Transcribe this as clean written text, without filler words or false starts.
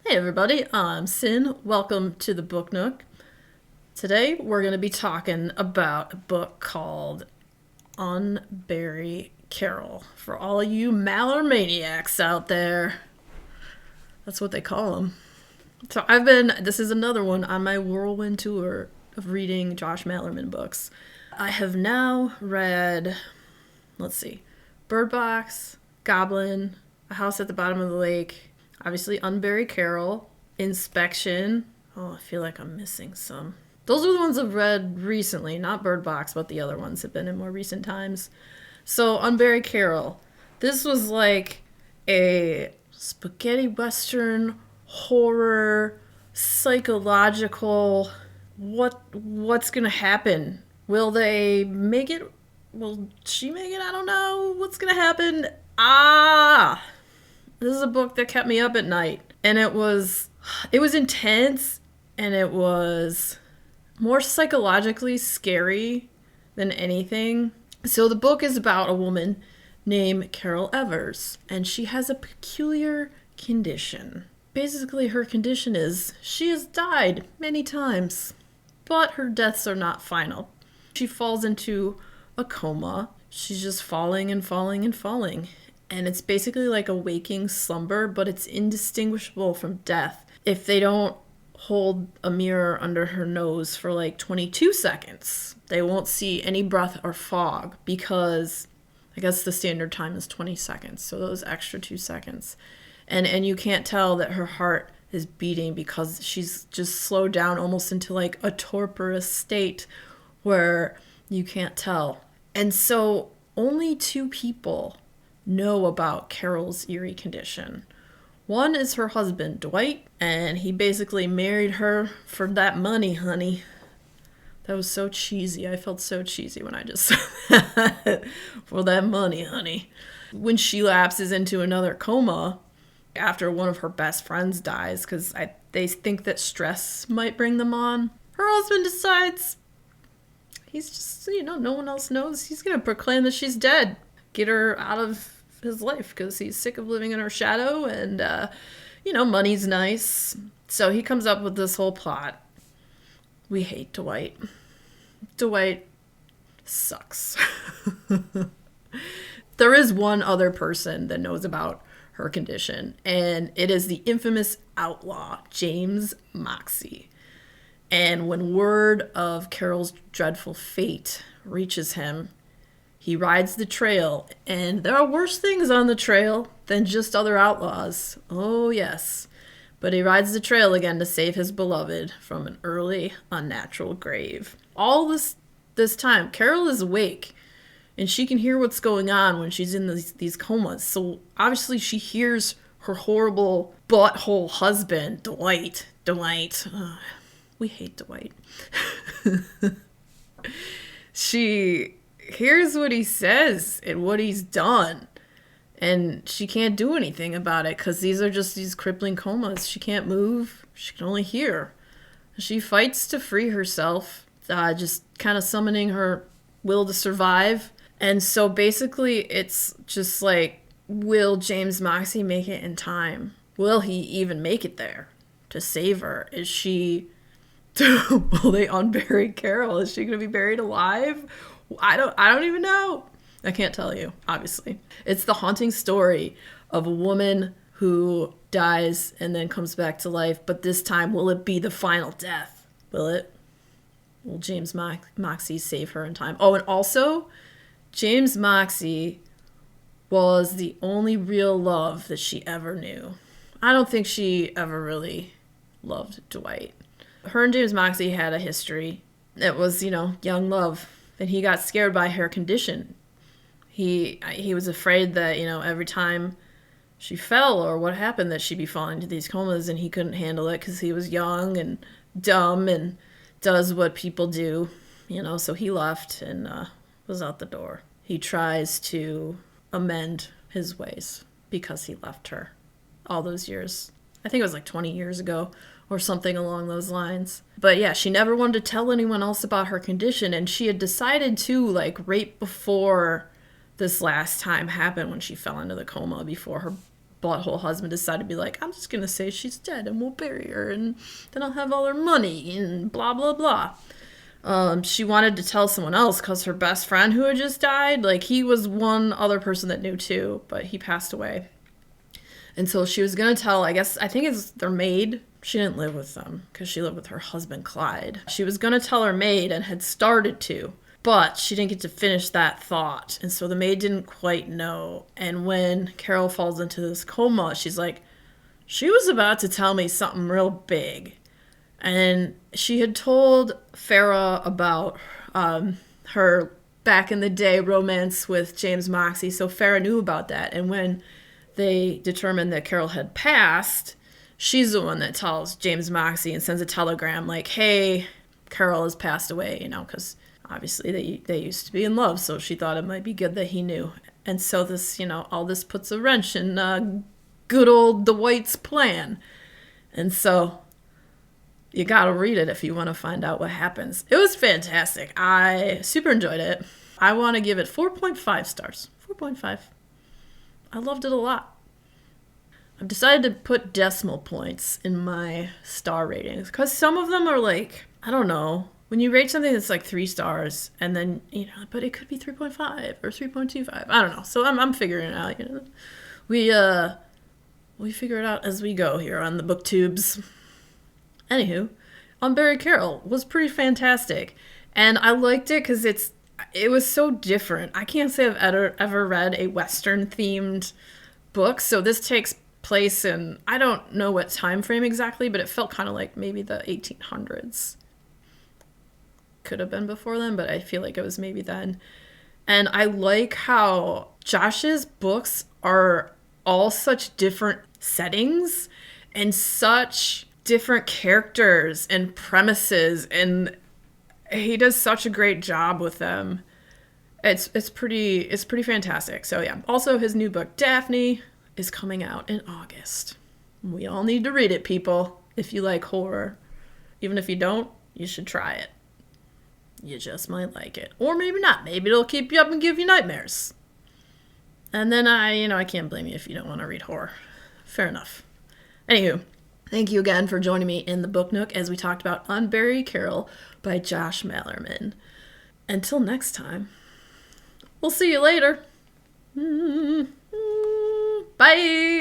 Hey everybody, I'm Sin. Welcome to the Book Nook. Today we're going to be talking about a book called Unbury Carol. For all of you Malermaniacs out there, that's what they call them. So this is another one on my whirlwind tour of reading Josh Malerman books. I have now read, Bird Box, Goblin, A House at the Bottom of the Lake, obviously Unbury Carol, Inspection. Oh, I feel like I'm missing some. Those are the ones I've read recently, not Bird Box, but the other ones have been in more recent times. So Unbury Carol, this was like a spaghetti western horror psychological. What's gonna happen? Will they make it? Will she make it? I don't know. What's gonna happen? This is a book that kept me up at night, and it was intense, and it was more psychologically scary than anything. So the book is about a woman named Carol Evers, and she has a peculiar condition. Basically, her condition is she has died many times, but her deaths are not final. She falls into a coma. She's just falling and falling and falling. And it's basically like a waking slumber, but it's indistinguishable from death if they don't hold a mirror under her nose for like 22 seconds. They won't see any breath or fog because I guess the standard time is 20 seconds. So those extra 2 seconds. And you can't tell that her heart is beating because she's just slowed down almost into like a torporous state where you can't tell. And so only 2 people know about Carol's eerie condition. One is her husband, Dwight, and he basically married her for that money, honey. That was so cheesy. I felt so cheesy when I just said that. For that money, honey. When she lapses into another coma after one of her best friends dies, because they think that stress might bring them on, her husband decides he's just, no one else knows. He's going to proclaim that she's dead. Get her out of his life because he's sick of living in her shadow, and money's nice. So he comes up with this whole plot. We hate Dwight. Dwight sucks. There is one other person that knows about her condition, and it is the infamous outlaw James Moxie. And when word of Carol's dreadful fate reaches him, he rides the trail, and there are worse things on the trail than just other outlaws. Oh, yes. But he rides the trail again to save his beloved from an early, unnatural grave. All this time, Carol is awake, and she can hear what's going on when she's in these comas. So obviously she hears her horrible butthole husband, Dwight. Ugh, we hate Dwight. She here's what he says and what he's done, and she can't do anything about it because these are just these crippling comas. She can't move. She can only hear. She fights to free herself, just kind of summoning her will to survive. And so basically it's just like, will James Moxie make it in time? Will he even make it there to save her? Will they unbury Carol? Is she going to be buried alive? I don't even know. I can't tell you, obviously. It's the haunting story of a woman who dies and then comes back to life, but this time, will it be the final death? Will it? Will James Moxie save her in time? Oh, and also, James Moxie was the only real love that she ever knew. I don't think she ever really loved Dwight. Her and James Moxie had a history. It was, young love. And he got scared by her condition. He was afraid that, every time she fell or what happened, that she'd be falling into these comas, and he couldn't handle it because he was young and dumb and does what people do, so he left and was out the door. He tries to amend his ways because he left her all those years. I think it was like 20 years ago or something along those lines. But yeah, she never wanted to tell anyone else about her condition, and she had decided to, right before this last time happened when she fell into the coma, before her butthole husband decided to be like, I'm just going to say she's dead and we'll bury her and then I'll have all her money and blah, blah, blah. She wanted to tell someone else because her best friend who had just died, like he was one other person that knew too, but he passed away. And so she was going to tell, I think it's their maid. She didn't live with them because she lived with her husband, Clyde. She was going to tell her maid and had started to, but she didn't get to finish that thought. And so the maid didn't quite know. And when Carol falls into this coma, she's like, she was about to tell me something real big. And she had told Farrah about her back in the day romance with James Moxey. So Farrah knew about that. And when they determined that Carol had passed, she's the one that tells James Moxey and sends a telegram like, hey, Carol has passed away, because obviously they used to be in love. So she thought it might be good that he knew. And so this, all this puts a wrench in good old Dwight's plan. And so you gotta read it if you want to find out what happens. It was fantastic. I super enjoyed it. I want to give it 4.5 stars. 4.5. I loved it a lot. I've decided to put decimal points in my star ratings because some of them are like, I don't know, when you rate something that's like 3 stars and then, but it could be 3.5 or 3.25. I don't know. So I'm figuring it out. We figure it out as we go here on the booktubes. Anywho, Unbury Carol was pretty fantastic. And I liked it because it was so different. I can't say I've ever read a Western-themed book. So this takes place in, I don't know what time frame exactly, but it felt kind of like maybe the 1800s. Could have been before then, but I feel like it was maybe then. And I like how Josh's books are all such different settings and such different characters and premises, and he does such a great job with them. It's pretty fantastic. So yeah. Also, his new book Daphne is coming out in August. We all need to read it, people. If you like horror, even if you don't, you should try it. You just might like it, or maybe not. Maybe it'll keep you up and give you nightmares. And then I can't blame you if you don't want to read horror. Fair enough. Anywho. Thank you again for joining me in the Book Nook as we talked about Unbury Carol by Josh Malerman. Until next time, we'll see you later. Bye!